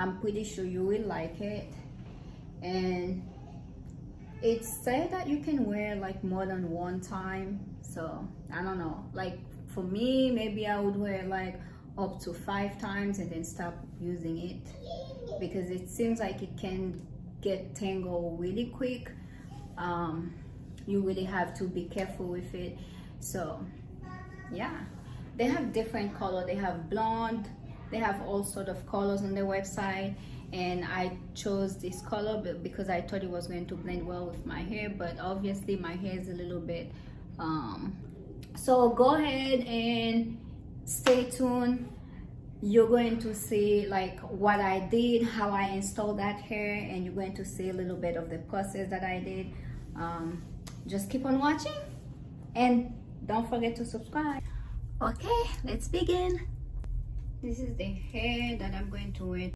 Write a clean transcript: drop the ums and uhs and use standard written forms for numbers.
I'm pretty sure you will like it. And it said that you can wear like more than one time, so I don't know, like for me, maybe I would wear like up to 5 times and then stop using it, because it seems like it can get tangled really quick. You really have to be careful with it. So yeah, they have different color. They have blonde, they have all sort of colors on their website, and I chose this color because I thought it was going to blend well with my hair, but obviously my hair is a little bit so go ahead and stay tuned. You're going to see like what I did, how I installed that hair, and you're going to see a little bit of the process that I did. Just keep on watching and don't forget to subscribe. Okay, let's begin. This is the hair that I'm going to wear